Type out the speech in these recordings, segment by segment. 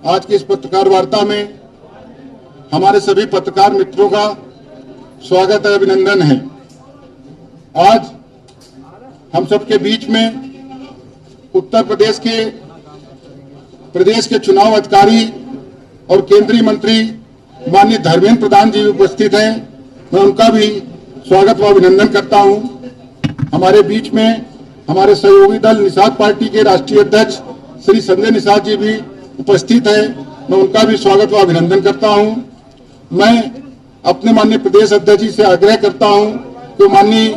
आज की इस पत्रकार वार्ता में हमारे सभी पत्रकार मित्रों का स्वागत है, अभिनंदन है। आज हम सबके बीच में उत्तर प्रदेश के चुनाव अधिकारी और केंद्रीय मंत्री माननीय धर्मेंद्र प्रधान जी उपस्थित हैं। मैं उनका भी स्वागत व अभिनंदन करता हूं। हमारे बीच में हमारे सहयोगी दल निषाद पार्टी के राष्ट्रीय अध्यक्ष श्री संजय निषाद जी भी उपस्थित है। मैं उनका भी स्वागत व अभिनंदन करता हूं। मैं अपने माननीय प्रदेश अध्यक्ष जी से आग्रह करता हूं कि माननीय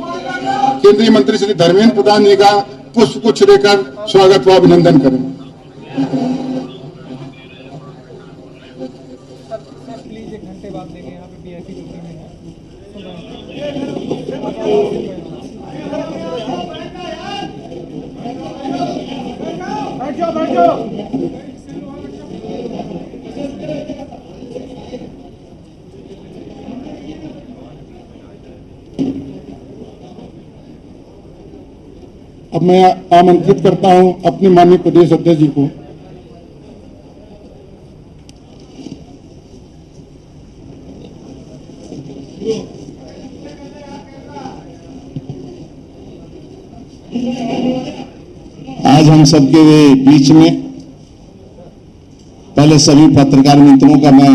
केंद्रीय मंत्री श्री धर्मेंद्र प्रधान जी का पुष्प गुच्छ देकर स्वागत व अभिनंदन करें। प्लीज एक घंटे बाद लेंगे, यहाँ पे वीआईपी ड्यूटी में है। बैठ जाओ। अब मैं आमंत्रित करता हूं अपने माननीय प्रदेश अध्यक्ष जी को। आज हम सबके बीच में पहले सभी पत्रकार मित्रों का मैं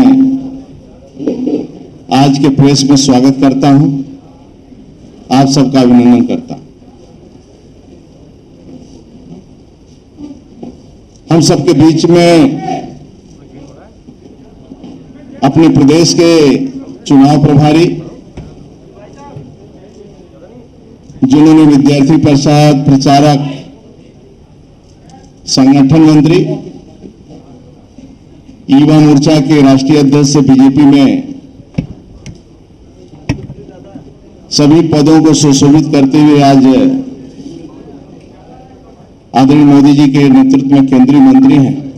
आज के प्रेस में स्वागत करता हूं, आप सबका अभिनंदन करता हूं। हम सबके बीच में अपने प्रदेश के चुनाव प्रभारी, जिन्होंने विद्यार्थी परिषद, प्रचारक, संगठन मंत्री, युवा मोर्चा के राष्ट्रीय अध्यक्ष से बीजेपी में सभी पदों को सुशोभित करते हुए आज आदरणीय मोदी जी के नेतृत्व में केंद्रीय मंत्री हैं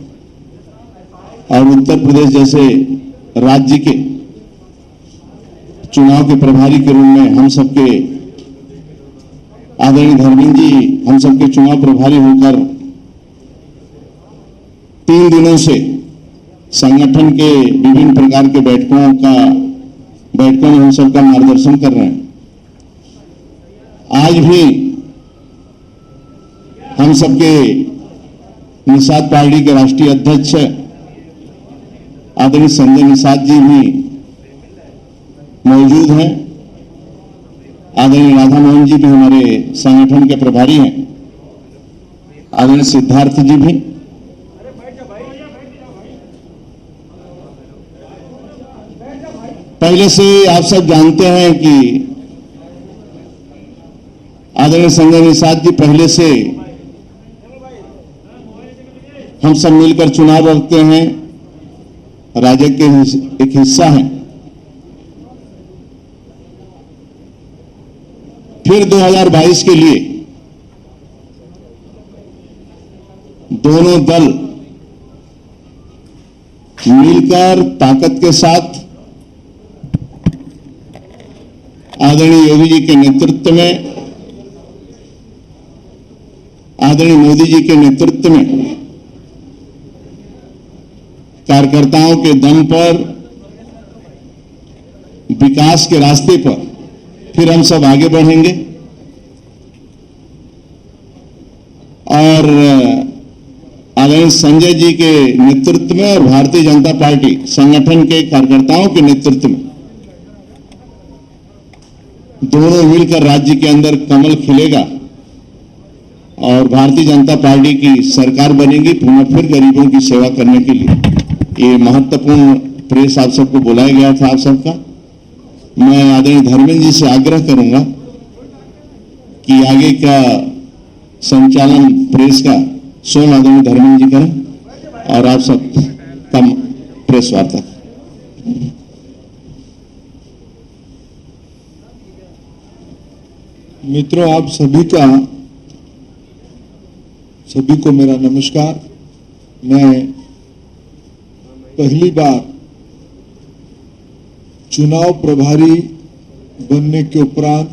और उत्तर प्रदेश जैसे राज्य के चुनाव के प्रभारी के रूप में हम सबके आदरणीय धर्मेंद्र जी हम सबके चुनाव प्रभारी होकर 3 दिनों से संगठन के विभिन्न प्रकार के बैठकों में हम सबका मार्गदर्शन कर रहे हैं। आज भी हम सबके निषाद पार्टी के राष्ट्रीय अध्यक्ष आदरणीय संजय निषाद जी भी मौजूद हैं। आदरणीय राधा मोहन जी भी हमारे संगठन के प्रभारी हैं। आदरणीय सिद्धार्थ जी भी। पहले से आप सब जानते हैं कि आदरणीय संजय निषाद जी पहले से हम सब मिलकर चुनाव लड़ते हैं, राजग के एक हिस्सा हैं। फिर 2022 के लिए दोनों दल मिलकर ताकत के साथ आदरणीय योगी जी के नेतृत्व में, आदरणीय मोदी जी के नेतृत्व में, कार्यकर्ताओं के दम पर, विकास के रास्ते पर फिर हम सब आगे बढ़ेंगे और आदरणीय संजय जी के नेतृत्व में और भारतीय जनता पार्टी संगठन के कार्यकर्ताओं के नेतृत्व में दोनों मिलकर राज्य के अंदर कमल खिलेगा और भारतीय जनता पार्टी की सरकार बनेगी पुनः फिर गरीबों की सेवा करने के लिए। ये महत्वपूर्ण प्रेस आप सबको बुलाया गया था। आप सबका मैं आदरणीय धर्मेंद्र जी से आग्रह करूंगा कि आगे का संचालन प्रेस का स्वयं आदरणीय धर्मेंद्र जी करें और आप सब का प्रेस वार्ता। मित्रों, आप सभी को मेरा नमस्कार। मैं पहली बार चुनाव प्रभारी बनने के उपरांत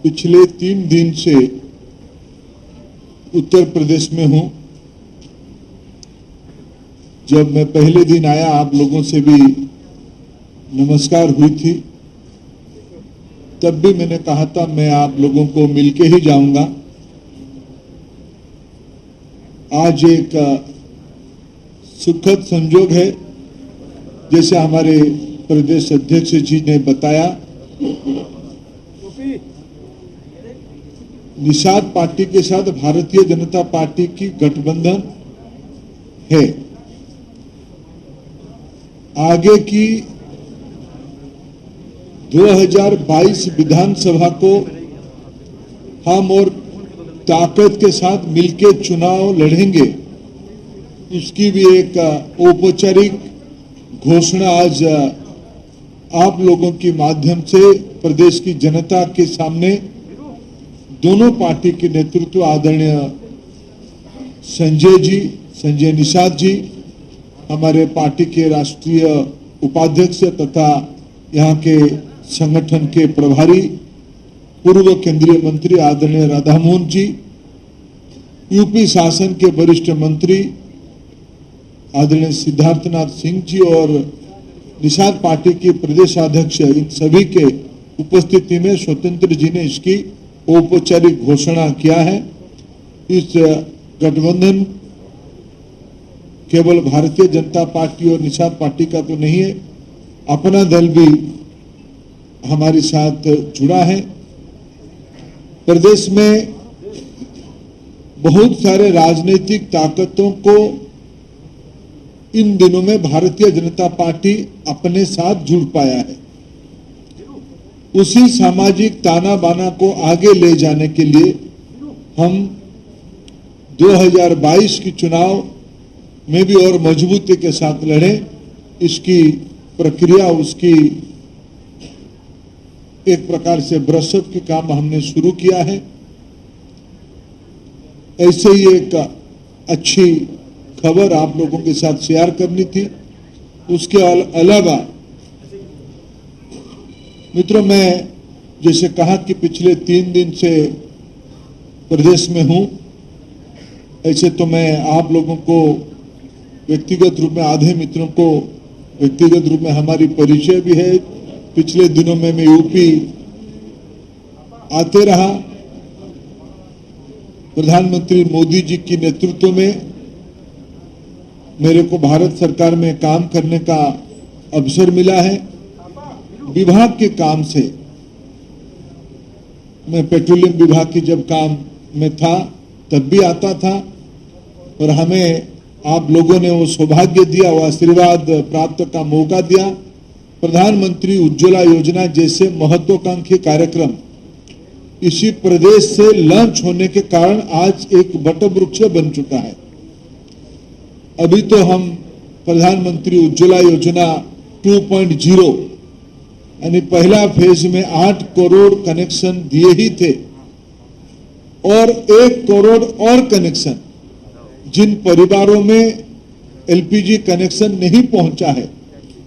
पिछले 3 दिन से उत्तर प्रदेश में हूं जब मैं पहले दिन आया आप लोगों से भी नमस्कार हुई थी, तब भी मैंने कहा था मैं आप लोगों को मिलके ही जाऊंगा। आज एक सुखद संजोग है, जैसे हमारे प्रदेश अध्यक्ष जी ने बताया, निषाद पार्टी के साथ भारतीय जनता पार्टी की गठबंधन है। आगे की 2022 विधानसभा को हम और ताकत के साथ मिलकर चुनाव लड़ेंगे, इसकी भी एक औपचारिक घोषणा आज आप लोगों के माध्यम से प्रदेश की जनता के सामने दोनों पार्टी के नेतृत्व आदरणीय संजय निषाद जी, हमारे पार्टी के राष्ट्रीय उपाध्यक्ष तथा यहाँ के संगठन के प्रभारी पूर्व केंद्रीय मंत्री आदरणीय राधामोहन जी, यूपी शासन के वरिष्ठ मंत्री आदरणीय सिद्धार्थनाथ सिंह जी और निषाद पार्टी के प्रदेशाध्यक्ष, इन सभी के उपस्थिति में स्वतंत्र जी ने इसकी औपचारिक घोषणा किया है। इस गठबंधन केवल भारतीय जनता पार्टी और निषाद पार्टी का तो नहीं है, अपना दल भी हमारे साथ जुड़ा है। प्रदेश में बहुत सारे राजनीतिक ताकतों को इन दिनों में भारतीय जनता पार्टी अपने साथ जुड़ पाया है। उसी सामाजिक ताना बाना को आगे ले जाने के लिए हम 2022 की चुनाव में भी और मजबूती के साथ लड़े, इसकी प्रक्रिया, उसकी एक प्रकार से ब्रशअप की काम हमने शुरू किया है। ऐसे ही एक अच्छी खबर आप लोगों के साथ शेयर करनी थी। उसके अलावा मित्रों, मैं जैसे कहा कि पिछले 3 दिन से प्रदेश में हूं, ऐसे तो मैं आप लोगों को व्यक्तिगत रूप में, आधे मित्रों को व्यक्तिगत रूप में हमारी परिचय भी है। पिछले दिनों में मैं यूपी आते रहा। प्रधानमंत्री मोदी जी की नेतृत्व में मेरे को भारत सरकार में काम करने का अवसर मिला है। विभाग के काम से मैं पेट्रोलियम विभाग की जब काम में था तब भी आता था, और हमें आप लोगों ने वो सौभाग्य दिया, वो आशीर्वाद प्राप्त का मौका दिया। प्रधानमंत्री उज्ज्वला योजना जैसे महत्वाकांक्षी कार्यक्रम इसी प्रदेश से लॉन्च होने के कारण आज एक वटवृक्ष बन चुका है। अभी तो हम प्रधानमंत्री उज्ज्वला योजना 2.0 यानी पहला फेज में 8 करोड़ कनेक्शन दिए ही थे, और 1 करोड़ और कनेक्शन जिन परिवारों में एलपीजी कनेक्शन नहीं पहुंचा है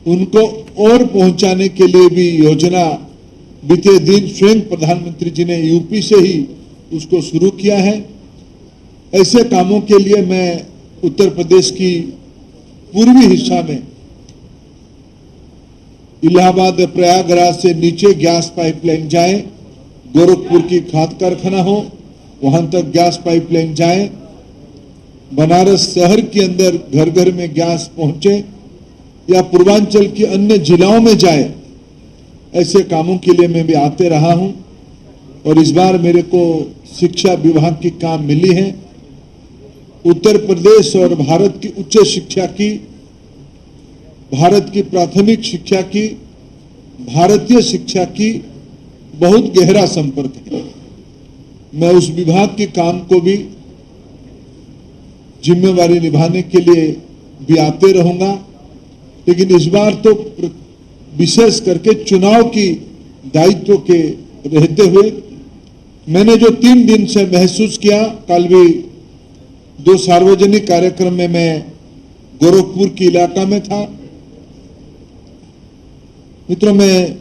उनको और पहुंचाने के लिए भी योजना बीते दिन स्वयं प्रधानमंत्री जी ने यूपी से ही उसको शुरू किया है। ऐसे कामों के लिए मैं उत्तर प्रदेश की पूर्वी हिस्सा में इलाहाबाद प्रयागराज से नीचे गैस पाइपलाइन जाए, गोरखपुर की खाद कारखाना हो वहां तक गैस पाइपलाइन जाए, बनारस शहर के अंदर घर घर में गैस पहुंचे, या पूर्वांचल के अन्य जिलाओं में जाए, ऐसे कामों के लिए मैं भी आते रहा हूं। और इस बार मेरे को शिक्षा विभाग की काम मिली है। उत्तर प्रदेश और भारत की उच्च शिक्षा की, भारत की प्राथमिक शिक्षा की, भारतीय शिक्षा की बहुत गहरा संपर्क है। मैं उस विभाग के काम को भी जिम्मेवारी निभाने के लिए भी आते रहूंगा, लेकिन इस बार तो विशेष करके चुनाव की दायित्व के रहते हुए मैंने जो 3 दिन से महसूस किया, कल भी 2 सार्वजनिक कार्यक्रम में मैं गोरखपुर के इलाका में था। मित्रों, मैं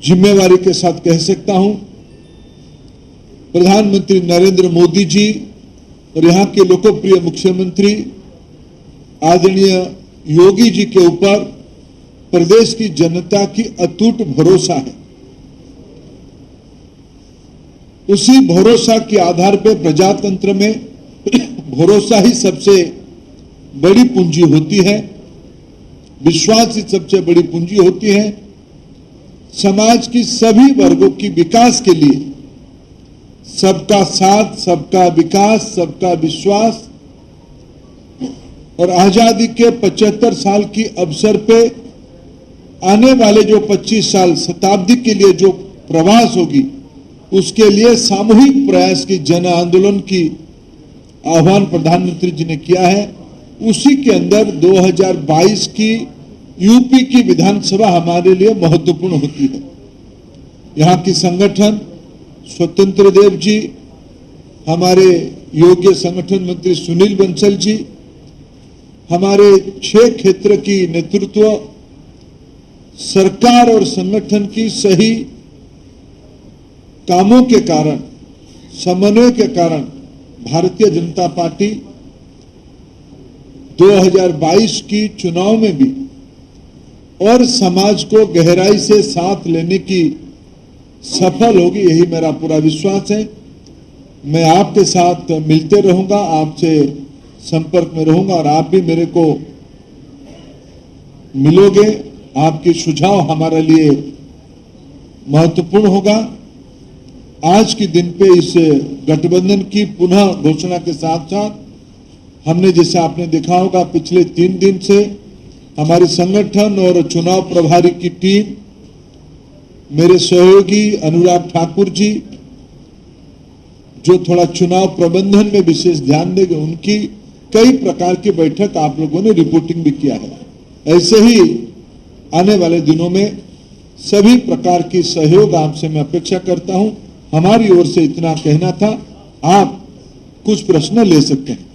जिम्मेवारी के साथ कह सकता हूं, प्रधानमंत्री नरेंद्र मोदी जी और यहां के लोकप्रिय मुख्यमंत्री आदरणीय योगी जी के ऊपर प्रदेश की जनता की अटूट भरोसा है। उसी भरोसा के आधार पर प्रजातंत्र में भरोसा ही सबसे बड़ी पूंजी होती है, विश्वास ही सबसे बड़ी पूंजी होती है। समाज की सभी वर्गों की विकास के लिए सबका साथ, सबका विकास, सबका विश्वास और आजादी के 75 साल की अवसर पे आने वाले जो 25 साल शताब्दी के लिए जो प्रवास होगी, उसके लिए सामूहिक प्रयास की जन आंदोलन की आह्वान प्रधानमंत्री जी ने किया है। उसी के अंदर 2022 की यूपी की विधानसभा हमारे लिए महत्वपूर्ण होती है। यहाँ की संगठन स्वतंत्र देव जी, हमारे योग्य संगठन मंत्री सुनील बंसल जी, हमारे 6 क्षेत्र की नेतृत्व, सरकार और संगठन की सही कामों के कारण, समन्वय के कारण भारतीय जनता पार्टी 2022 की चुनाव में भी और समाज को गहराई से साथ लेने की सफल होगी, यही मेरा पूरा विश्वास है। मैं आपके साथ मिलते रहूंगा, आपसे संपर्क में रहूंगा और आप भी मेरे को मिलोगे। आपके सुझाव हमारे लिए महत्वपूर्ण होगा। आज के दिन पे इस गठबंधन की पुनः घोषणा के साथ साथ हमने, जैसे आपने देखा होगा, पिछले 3 दिन से हमारे संगठन और चुनाव प्रभारी की टीम, मेरे सहयोगी अनुराग ठाकुर जी, जो थोड़ा चुनाव प्रबंधन में विशेष ध्यान देंगे, उनकी कई प्रकार की बैठक आप लोगों ने रिपोर्टिंग भी किया है। ऐसे ही आने वाले दिनों में सभी प्रकार की सहयोग आपसे मैं अपेक्षा करता हूं। हमारी ओर से इतना कहना था। आप कुछ प्रश्न ले सकते हैं।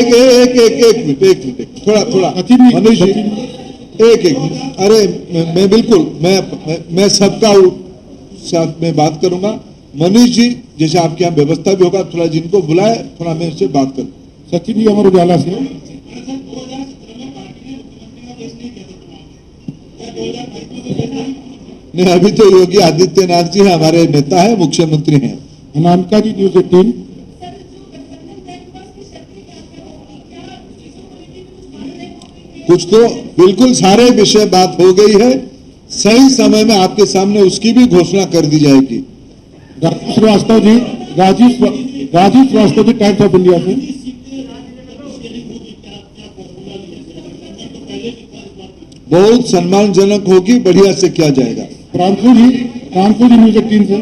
एक मिनट, थोड़ा मनीष जी, एक मिनट। अरे मैं बिल्कुल मैं सबका साथ में बात करूंगा। मनीष जी, जैसे आपके यहाँ व्यवस्था भी होगा, थोड़ा जिनको बुलाए, थोड़ा मैं उससे बात करूं। सचिन जी, अमर उजाला से। नहीं, अभी तो योगी आदित्यनाथ जी हमारे नेता है, मुख्यमंत्री हैं। अनामिका जी, न्यूज 18। कुछ तो बिल्कुल सारे विषय बात हो गई है। सही समय में आपके सामने उसकी भी घोषणा कर दी जाएगी। Rajiv Srivastava ji, Rajiv Srivastava ji, times of India से। बहुत सम्मानजनक होगी, बढ़िया से किया जाएगा। प्रांशु जी, न्यूज 18 से।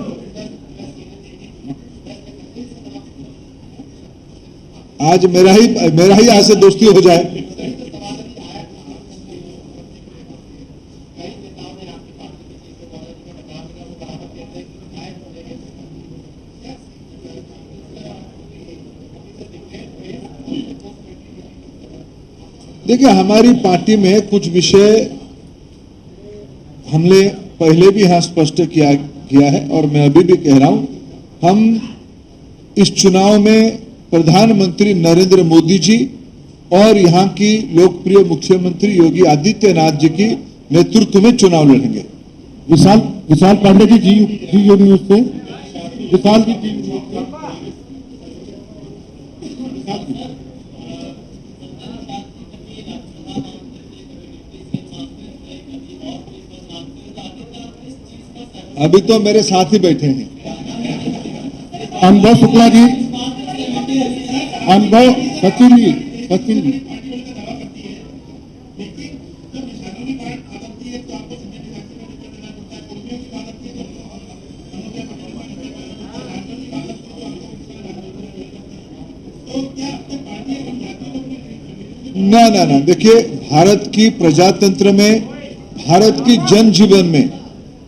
आज मेरा ही आज से दोस्ती हो जाए। देखिए, हमारी पार्टी में कुछ विषय हमने पहले भी यहां स्पष्ट किया है और मैं अभी भी कह रहा हूं। हम इस चुनाव में प्रधानमंत्री नरेंद्र मोदी जी और यहां की लोकप्रिय मुख्यमंत्री योगी आदित्यनाथ जी की नेतृत्व में चुनाव लड़ेंगे। विशाल पांडे जी, जी न्यूज से। विशाल जी, जी न्यूज से। अभी तो मेरे साथ ही बैठे हैं। अनुभव शुक्ला जी, अनुभव सचिन जी। ना, देखिए, भारत की प्रजातंत्र में, भारत की जनजीवन में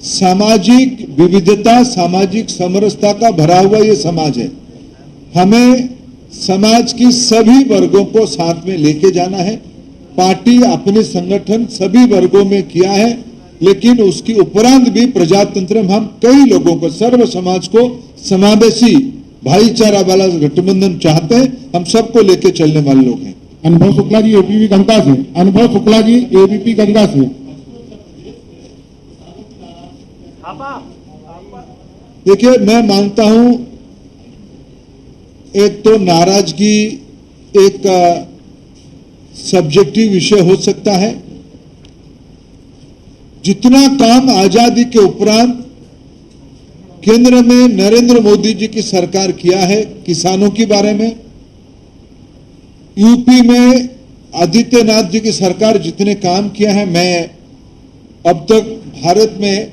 सामाजिक विविधता, सामाजिक समरसता का भरा हुआ ये समाज है। हमें समाज की सभी वर्गों को साथ में लेके जाना है। पार्टी अपने संगठन सभी वर्गों में किया है, लेकिन उसकी उपरांत भी प्रजातंत्र में हम कई लोगों को, सर्व समाज को समावेशी भाईचारा वाला गठबंधन चाहते हैं। हम सबको लेके चलने वाले लोग हैं। अनुभव शुक्ला जी एबीपी गंगा से। अनुभव शुक्ला जी एबीपी गंगा से। देखिए, मैं मानता हूं एक तो नाराजगी एक सब्जेक्टिव विषय हो सकता है। जितना काम आजादी के उपरांत केंद्र में नरेंद्र मोदी जी की सरकार किया है किसानों के बारे में, यूपी में आदित्यनाथ जी की सरकार जितने काम किया है, मैं अब तक भारत में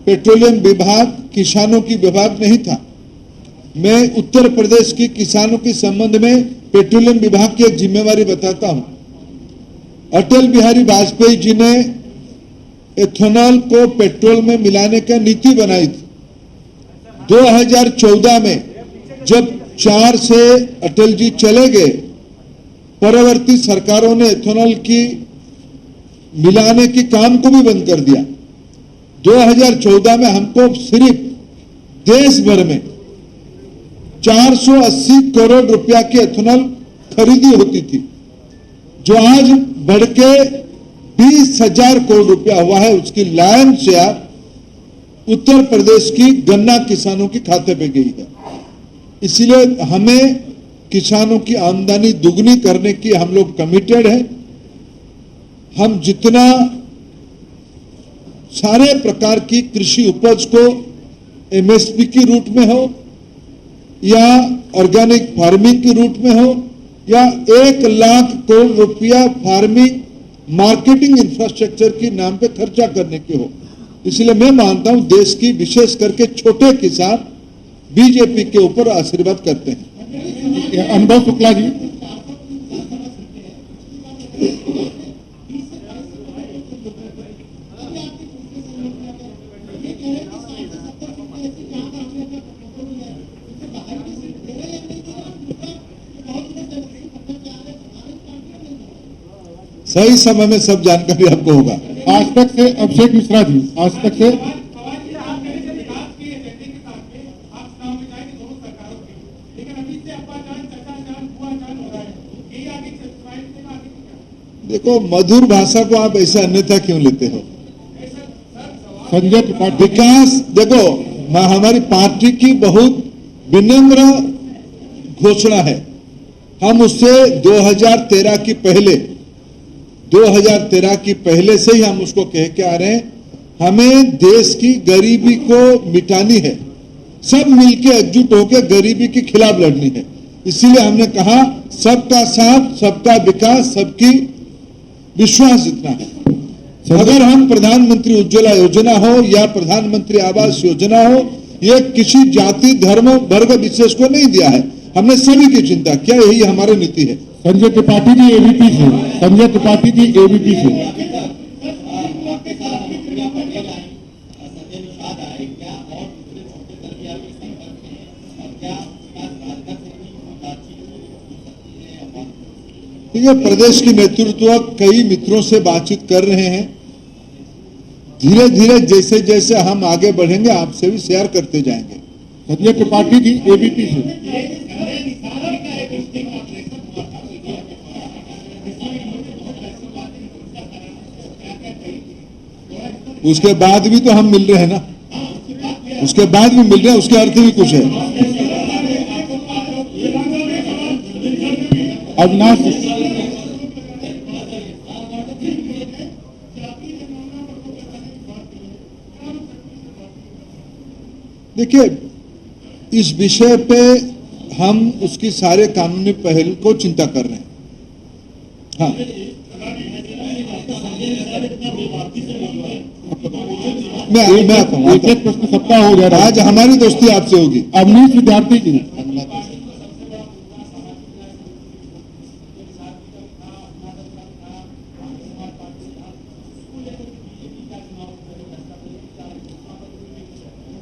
पेट्रोलियम विभाग किसानों की विभाग नहीं था। मैं उत्तर प्रदेश की किसानों के संबंध में पेट्रोलियम विभाग की एक जिम्मेवारी बताता हूं। अटल बिहारी वाजपेयी जी ने एथेनॉल को पेट्रोल में मिलाने का नीति बनाई थी। 2014 में जब 4 से अटल जी चले गए, परवर्ती सरकारों ने एथेनॉल की मिलाने के काम को भी बंद कर दिया। 2014 में हमको सिर्फ देश भर में 480 करोड़ रुपया की एथेनॉल खरीदी होती थी, जो आज बढ़ के 20,000 करोड़ रुपया हुआ है। उसकी लायन शेयर उत्तर प्रदेश की गन्ना किसानों के खाते पे गई है। इसलिए हमें किसानों की आमदनी दुगनी करने की हम लोग कमिटेड है। हम जितना सारे प्रकार की कृषि उपज को एमएसपी की रूट में हो या ऑर्गेनिक फार्मिंग की रूट में हो या 1 लाख करोड़ रुपया फार्मिंग मार्केटिंग इंफ्रास्ट्रक्चर के नाम पे खर्चा करने की हो, इसलिए मैं मानता हूं देश की विशेष करके छोटे किसान बीजेपी के ऊपर आशीर्वाद करते हैं। अनुभव शुक्ला जी। सही समय में सब जानकारी आपको होगा। आज तक से अभिषेक मिश्रा जी। आज तक से देखो, मधुर भाषा को आप ऐसे अन्यथा क्यों लेते हो? संजय त्रिपाठी। विकास देखो, हमारी पार्टी की बहुत विनम्र घोषणा है। हम उससे 2013 की पहले से ही हम उसको कह के आ रहे हैं, हमें देश की गरीबी को मिटानी है, सब मिलके एकजुट होकर गरीबी के खिलाफ लड़नी है। इसीलिए हमने कहा सबका साथ, सबका विकास, सबकी विश्वास जितना है। अगर हम प्रधानमंत्री उज्ज्वला योजना हो या प्रधानमंत्री आवास योजना हो, ये किसी जाति धर्म वर्ग विशेष को नहीं दिया है, हमने सभी की चिंता किया। यही हमारी नीति है। संजय त्रिपाठी जी एबीपी से। संजय त्रिपाठी जी एबीपी से। ये प्रदेश की नेतृत्व कई मित्रों से बातचीत कर रहे हैं। धीरे धीरे जैसे जैसे हम आगे बढ़ेंगे आपसे भी शेयर करते जाएंगे। संजय त्रिपाठी जी एबीपी से। उसके बाद भी तो हम मिल रहे हैं ना, उसके बाद भी मिल रहे हैं, उसके अर्थ भी कुछ है। अविनाश। देखिए, इस विषय पे हम उसकी सारे कानूनी पहल को चिंता कर रहे हैं। हाँ, मैं आता हूँ। एक प्रश्न सप्ताह हो जा रहा है। आज हमारी दोस्ती आपसे होगी। अवनीश विद्यार्थी जी।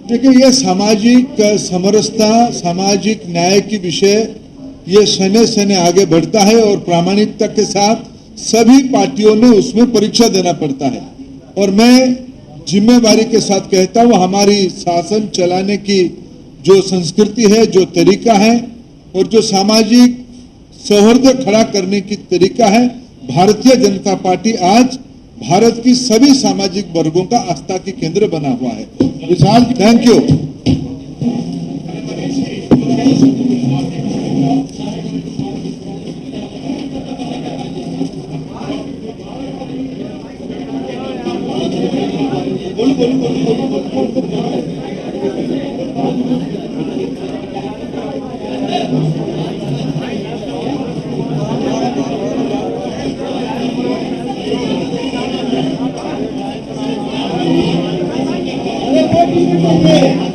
देखिए, ये सामाजिक समरसता, सामाजिक न्याय की विषय ये सने सने आगे बढ़ता है और प्रामाणिकता के साथ सभी पार्टियों ने उसमें परीक्षा देना पड़ता है। और मैं जिम्मेवारी के साथ कहता हूं, हमारी शासन चलाने की जो संस्कृति है, जो तरीका है और जो सामाजिक सौहार्द खड़ा करने की तरीका है। भारतीय जनता पार्टी आज भारत की सभी सामाजिक वर्गों का आस्था की केंद्र बना हुआ है। विशाल, थैंक यू। Thank you.